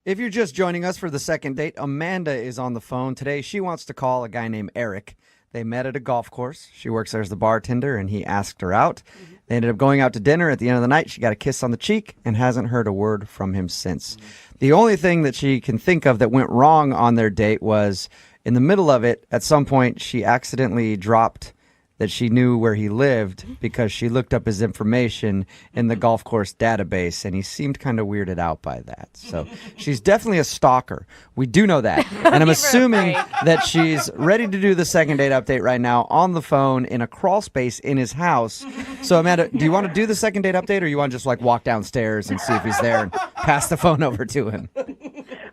If you're just joining us for the second date, Amanda is on the phone today. She wants to call a guy named Eric. They met at a golf course. She works there as the bartender, and he asked her out. They ended up going out to dinner. At the end of the night, she got a kiss on the cheek and hasn't heard a word from him since. The only thing that she can think of that went wrong on their date was in the middle of it, at some point, she accidentally dropped that she knew where he lived because she looked up his information in the golf course database, and he seemed kind of weirded out by that. So she's definitely a stalker. We do know that. And I'm assuming that she's ready to do the second date update right now on the phone in a crawl space in his house. So, Amanda, do you want to do the second date update, or you want to just like walk downstairs and see if he's there and pass the phone over to him?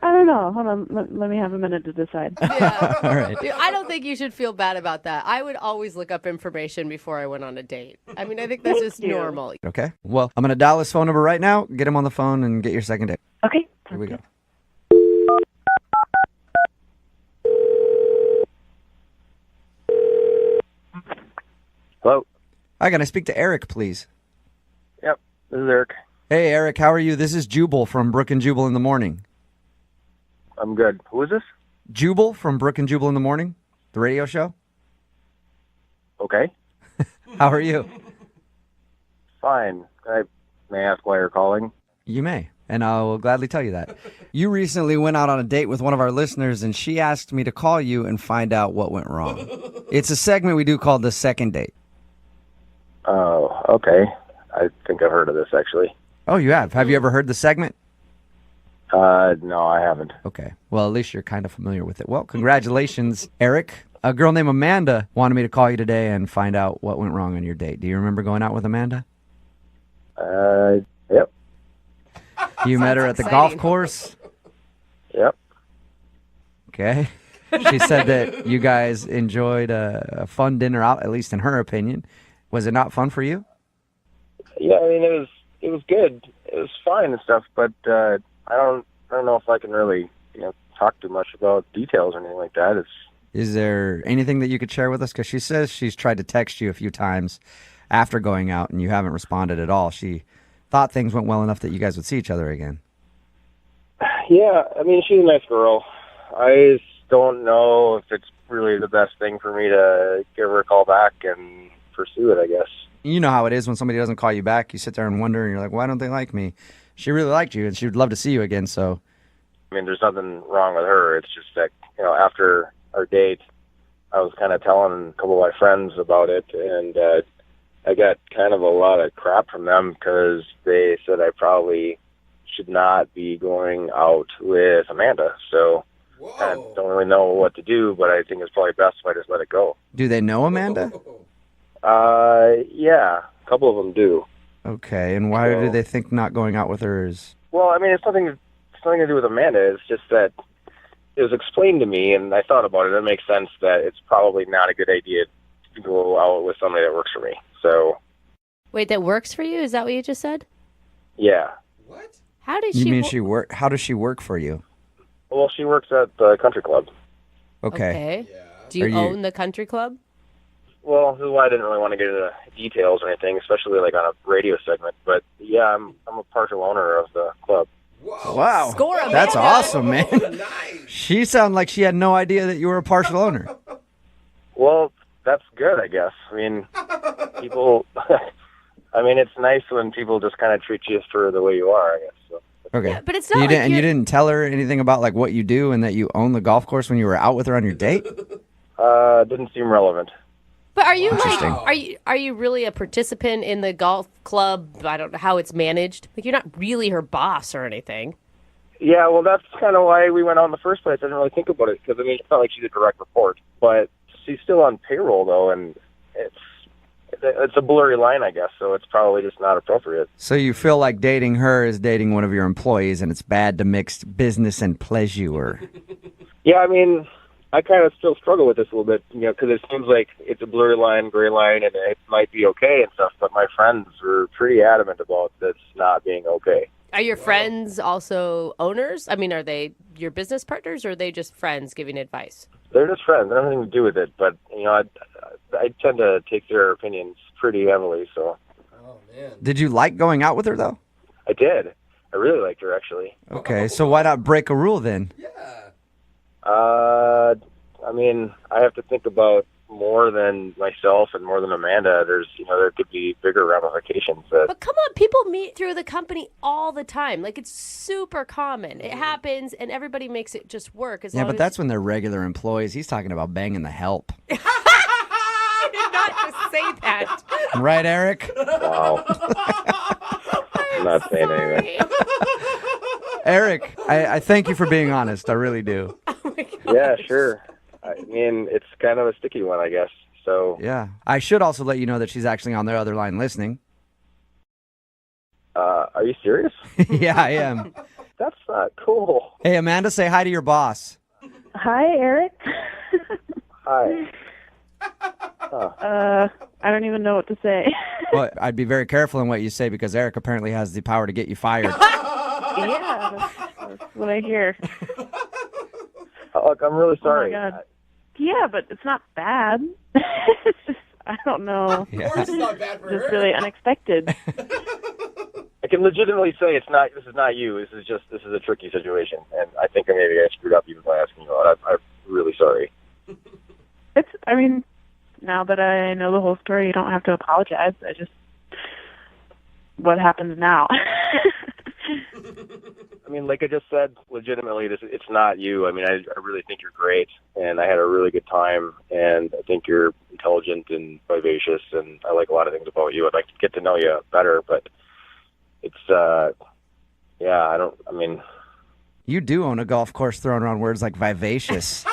I don't know. Hold on. Let me have a minute to decide. Yeah. All right. Dude, I don't think you should feel bad about that. I would always look up information before I went on a date. I mean, I think that's just you. normal. Okay. Well, I'm going to dial his phone number right now, get him on the phone, and get your second date. Okay. Here we go. Hello. Hi, can I speak to Eric, please? Yep. This is Eric. Hey, Eric, how are you? This is Jubal from Brooke And Jubal in the Morning. I'm good. Who is this? Jubal from Brooke And Jubal in the Morning, the radio show. Okay. How are you? Fine. May I ask why you're calling? You may, and I will gladly tell you that. You recently went out on a date with one of our listeners, and she asked me to call you and find out what went wrong. It's a segment we do called The Second Date. Oh, okay. I think I've heard of this, actually. Oh, you have? Have you ever heard the segment? No, I haven't. Okay. Well, at least you're kind of familiar with it. Well, congratulations, Eric. A girl named Amanda wanted me to call you today and find out what went wrong on your date. Do you remember going out with Amanda? Yep. You met her at the golf course? Yep. Okay. She said that you guys enjoyed a fun dinner out, at least in her opinion. Was it not fun for you? Yeah, I mean, it was good. It was fine and stuff, but I don't know if I can really, talk too much about details or anything like that. Is there anything that you could share with us? Because she says she's tried to text you a few times after going out, and you haven't responded at all. She thought things went well enough that you guys would see each other again. Yeah, I mean, she's a nice girl. I just don't know if it's really the best thing for me to give her a call back and pursue it, I guess. You know how it is when somebody doesn't call you back. You sit there and wonder, and you're like, why don't they like me? She really liked you, and she would love to see you again, so. I mean, there's nothing wrong with her. It's just that, after our date, I was kind of telling a couple of my friends about it, and I got kind of a lot of crap from them because they said I probably should not be going out with Amanda. So I don't really know what to do, but I think it's probably best if I just let it go. Do they know Amanda? Yeah, a couple of them do. Okay, and why do they think not going out with her is? Well, I mean, it's nothing to do with Amanda. It's just that it was explained to me, and I thought about it. It makes sense that it's probably not a good idea to go out with somebody that works for me. So. Wait, that works for you? Is that what you just said? Yeah. What? How did You she? mean she work? How does she work for you? Well, she works at the country club. Okay. Do you Are you- own the country club? Well, this is why I didn't really want to get into details or anything, especially like on a radio segment. But yeah, I'm a partial owner of the club. Wow. Score, That's Amanda. awesome, man. She sounded like she had no idea that you were a partial owner. Well, that's good, I guess. I mean, people. I mean, it's nice when people just kind of treat you for the way you are, I guess. So. Okay. Yeah, but it's not you like didn't, and you you're- didn't tell her anything about like what you do and that you own the golf course when you were out with her on your date? Didn't seem relevant. But are you Interesting. are you really a participant in the golf club? I don't know how it's managed. Like you're not really her boss or anything. Yeah, well, that's kind of why we went out in the first place. I didn't really think about it because, I mean, it's not like she's a direct report. But she's still on payroll, though, and it's a blurry line, I guess, so it's probably just not appropriate. So you feel like dating her is dating one of your employees and it's bad to mix business and pleasure. Yeah, I mean, I kind of still struggle with this a little bit, because it seems like it's a blurry line, gray line, and it might be okay and stuff, but my friends were pretty adamant about this not being okay. Are your friends also owners? I mean, are they your business partners or are they just friends giving advice? They're just friends. They don't have anything to do with it, but, I tend to take their opinions pretty heavily, so. Did you like going out with her, though? I did. I really liked her, actually. Okay, so why not break a rule then? I mean, I have to think about more than myself and more than Amanda. There could be bigger ramifications. But come on, people meet through the company all the time. Like, it's super common. It happens, and everybody makes it just work. Yeah, but that's when they're regular employees. He's talking about banging the help. I did not just say that. Right, Eric? Wow. I'm not saying anything. Eric, I thank you for being honest. I really do. Oh my God. Yeah, sure. I mean, it's kind of a sticky one, I guess. So Yeah. I should also let you know that she's actually on the other line listening. are you serious? Yeah, I am. That's not cool. Hey, Amanda, say hi to your boss. Hi, Eric. Hi. I don't even know what to say. Well, I'd be very careful in what you say because Eric apparently has the power to get you fired. Yeah, that's what I hear. Look, I'm really sorry. Oh my God. Yeah, but it's not bad. It's just, I don't know. Yeah. It's not bad for Just her. really unexpected. I can legitimately say this is not you. This is a tricky situation, and I think maybe I screwed up even by asking you out. I'm really sorry. I mean, now that I know the whole story, you don't have to apologize. What happens now? I mean, like I just said, legitimately, it's not you. I mean, I really think you're great, and I had a really good time, and I think you're intelligent and vivacious, and I like a lot of things about you. I'd like to get to know you better, but it's, You do own a golf course throwing around words like vivacious.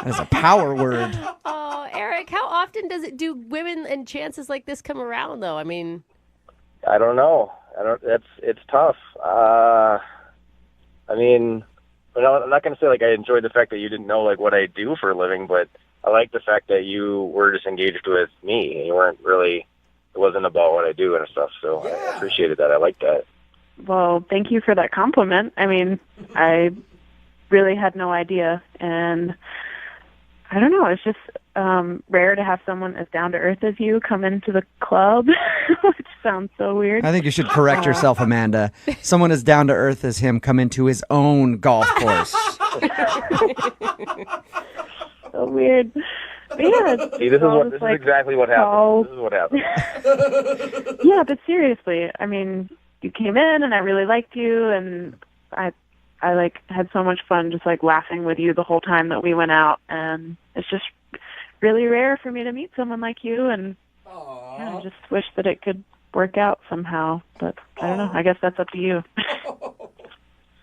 That's a power word. Oh, Eric, how often do women and chances like this come around, though? I mean, I don't know. It's tough. I mean, I'm not going to say like I enjoyed the fact that you didn't know like what I do for a living, but I like the fact that you were just engaged with me and you weren't really. It wasn't about what I do and stuff. So I appreciated that. I liked that. Well, thank you for that compliment. I mean, I really had no idea, and I don't know. It's just rare to have someone as down to earth as you come into the club, which sounds so weird. I think you should correct yourself, Amanda. Someone as down to earth as him come into his own golf course. So weird. But yeah, See, this is exactly what happened. This is what happened. Yeah, but seriously, I mean, you came in and I really liked you, and I like had so much fun just like laughing with you the whole time that we went out, and it's just really rare for me to meet someone like you, and I just wish that it could work out somehow, but I don't know. I guess that's up to you.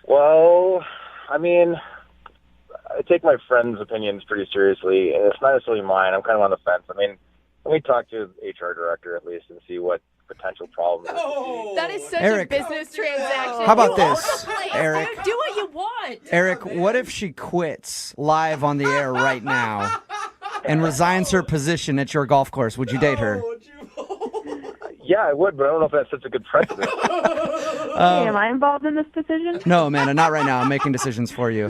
Well, I mean, I take my friends' opinions pretty seriously, and it's not necessarily mine. I'm kind of on the fence. I mean, let me talk to the HR director at least and see what potential problems there could be. that is such Eric, a business transaction. how about You own this, the place. Eric? Do what you want. Eric, what if she quits live on the air right now and resigns her position at your golf course? Would you date her? Yeah, I would, but I don't know if that sets a good precedent. Hey, am I involved in this decision? No, Amanda, not right now. I'm making decisions for you.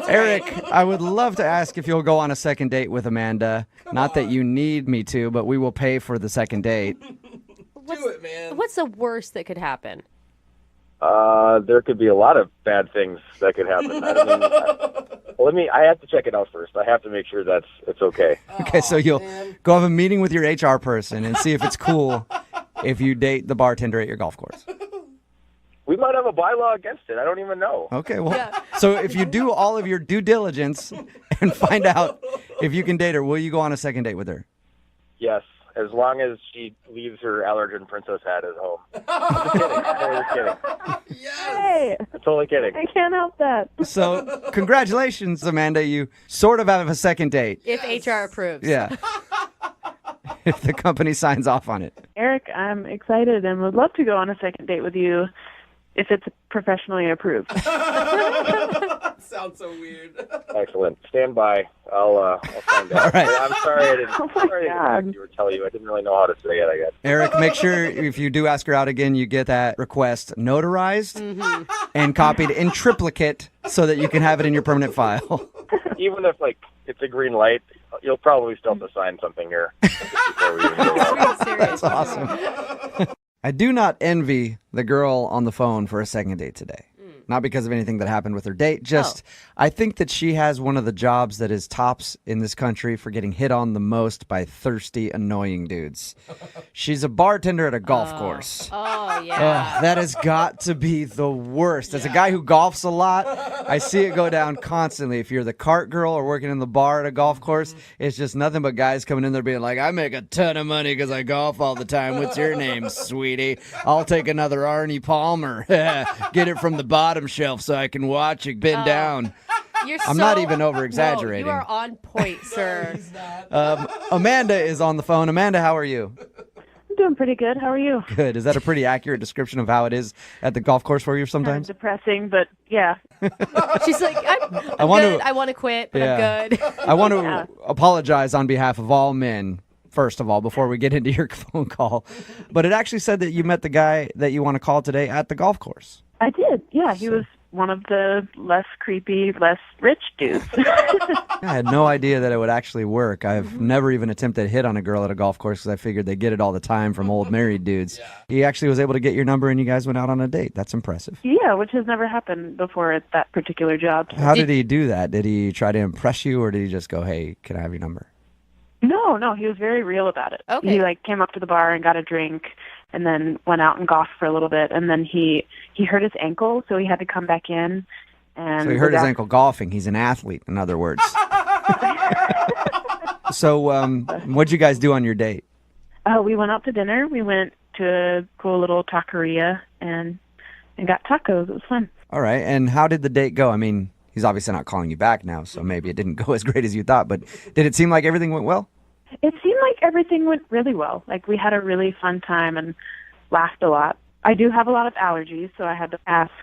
Eric, I would love to ask if you'll go on a second date with Amanda. Not that you need me to, but we will pay for the second date. Do it, man. What's the worst that could happen? There could be a lot of bad things that could happen. I have to check it out first. I have to make sure it's okay. Okay, so you'll go have a meeting with your HR person and see if it's cool if you date the bartender at your golf course. We might have a bylaw against it. I don't even know. Okay, well, so if you do all of your due diligence and find out if you can date her, will you go on a second date with her? Yes, as long as she leaves her allergen princess hat at home. I'm just kidding. I'm just kidding. Hey, I'm totally kidding. I can't help that. So congratulations, Amanda. You sort of have a second date. If HR approves. Yeah. If the company signs off on it. Eric, I'm excited and would love to go on a second date with you if it's professionally approved. Sounds so weird. Excellent. Stand by. I'll find out. All right. I'm sorry I didn't. Oh my sorry I God. didn't tell you. I didn't really know how to say it. I guess. Eric, make sure if you do ask her out again, you get that request notarized and copied in triplicate so that you can have it in your permanent file. Even if it's a green light, you'll probably still have to sign something here. Before we even go out. Serious. That's awesome. I do not envy the girl on the phone for a second date today. Not because of anything that happened with her date. Just, I think that she has one of the jobs that is tops in this country for getting hit on the most by thirsty, annoying dudes. She's a bartender at a golf course. Oh, yeah. That has got to be the worst. As a guy who golfs a lot, I see it go down constantly. If you're the cart girl or working in the bar at a golf course, it's just nothing but guys coming in there being like, I make a ton of money because I golf all the time. What's your name, sweetie? I'll take another Arnie Palmer. Get it from the bottom shelf so I can watch it bend down. I'm not even over-exaggerating. No, you are on point, sir. Amanda is on the phone. Amanda, how are you? I'm doing pretty good. How are you? Good. Is that a pretty accurate description of how it is at the golf course for you sometimes? Kind of depressing, but yeah. She's like, I'm good. I want to quit, but I'm good. I want to apologize on behalf of all men, first of all, before we get into your phone call. But it actually said that you met the guy that you want to call today at the golf course. I did. Yeah, he was one of the less creepy, less rich dudes. I had no idea that it would actually work. I've never even attempted to hit on a girl at a golf course because I figured they get it all the time from old married dudes. He actually was able to get your number and you guys went out on a date. That's impressive. Yeah, which has never happened before at that particular job. How did he do that? Did he try to impress you or did he just go, hey, can I have your number? No, he was very real about it. Okay. He came up to the bar and got a drink and then went out and golfed for a little bit, and then he hurt his ankle, so he had to come back in. And so he hurt his ankle golfing. He's an athlete, in other words. So what'd you guys do on your date? We went out to dinner. We went to a cool little taqueria and got tacos. It was fun. All right, and how did the date go? I mean, he's obviously not calling you back now, so maybe it didn't go as great as you thought, but did it seem like everything went well? It seemed like everything went really well. We had a really fun time and laughed a lot. I do have a lot of allergies, so I had to ask,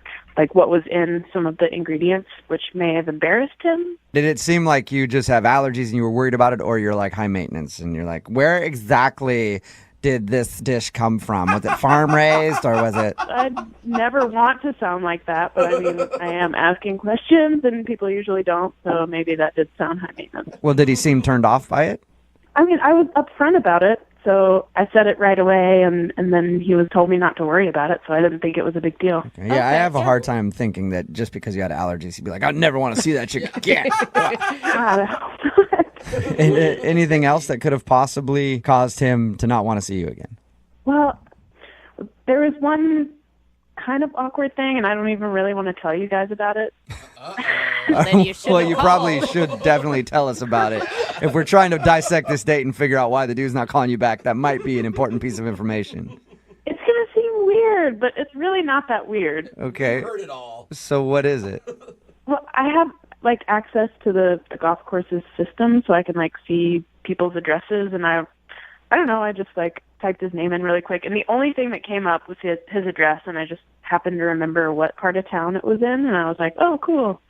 what was in some of the ingredients, which may have embarrassed him. Did it seem like you just have allergies and you were worried about it, or you're high maintenance and you're where exactly did this dish come from? Was it farm raised or was it? I'd never want to sound like that, but I mean, I am asking questions and people usually don't, so maybe that did sound high maintenance. Well, did he seem turned off by it? I mean, I was upfront about it, so I said it right away, and then he told me not to worry about it, so I didn't think it was a big deal. Okay. Yeah, I have a hard time thinking that just because you had allergies, you'd be like, I never want to see that chick again. Anything else that could have possibly caused him to not want to see you again? Well, there was one kind of awkward thing, and I don't even really want to tell you guys about it. Then you well, you probably should definitely tell us about it. If we're trying to dissect this date and figure out why the dude's not calling you back, that might be an important piece of information. It's going to seem weird, but it's really not that weird. Okay. Heard it all. So what is it? Well, I have access to the golf course's system, so I can see people's addresses, and I don't know, I just typed his name in really quick, and the only thing that came up was his address, and I just happened to remember what part of town it was in, and I was like, oh, cool.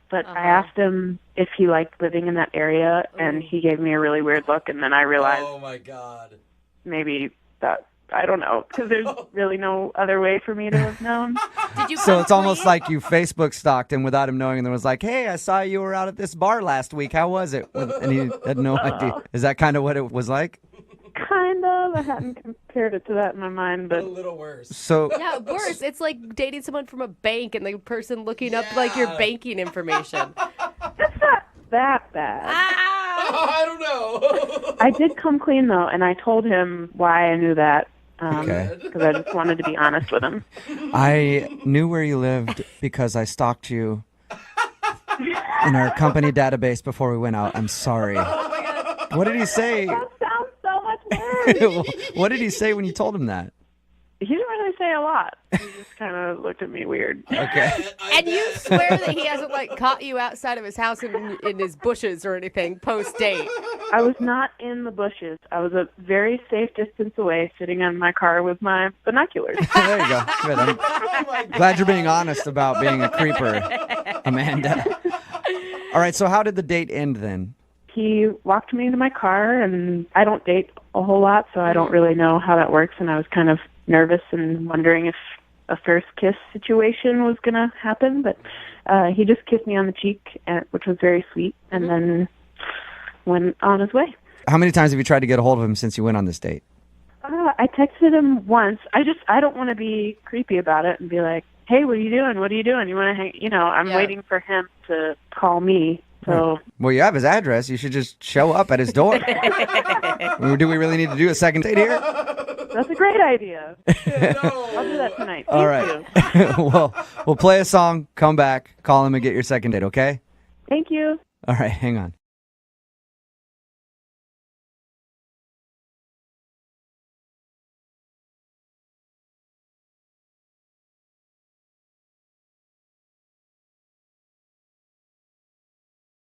But I asked him if he liked living in that area, and he gave me a really weird look, and then I realized, oh my God, maybe that, I don't know, because there's really no other way for me to have known. Did you So it's almost like you Facebook stalked him without him knowing, and then was like, hey, I saw you were out at this bar last week. How was it? And he had no idea. Is that kind of what it was like? Kind of. I hadn't compared it to that in my mind, but a little worse. So Yeah, worse. It's like dating someone from a bank and the person looking up your banking information. it's not that bad. I don't know. I did come clean, though, and I told him why I knew that. Okay. Because I just wanted to be honest with him. I knew where you lived because I stalked you in our company database before we went out. I'm sorry. What did he say? That sounds so much worse. What did he say when you told him that? He didn't really say a lot. He just kind of looked at me weird. Okay. And you swear that he hasn't caught you outside of his house in his bushes or anything post date. I was not in the bushes. I was a very safe distance away, sitting in my car with my binoculars. There you go. Good. I'm glad you're being honest about being a creeper, Amanda. All right, so how did the date end then? He walked me to my car, and I don't date a whole lot, so I don't really know how that works, and I was kind of nervous and wondering if a first kiss situation was going to happen, but he just kissed me on the cheek, which was very sweet, and then went on his way. How many times have you tried to get a hold of him since you went on this date? I texted him once. I don't want to be creepy about it and be like, hey, what are you doing? What are you doing? You want to hang? I'm waiting for him to call me. So. Well, you have his address. You should just show up at his door. Do we really need to do a second date here? That's a great idea. I'll do that tonight. All right. Well, we'll play a song, come back, call him, and get your second date, okay? Thank you. All right, hang on.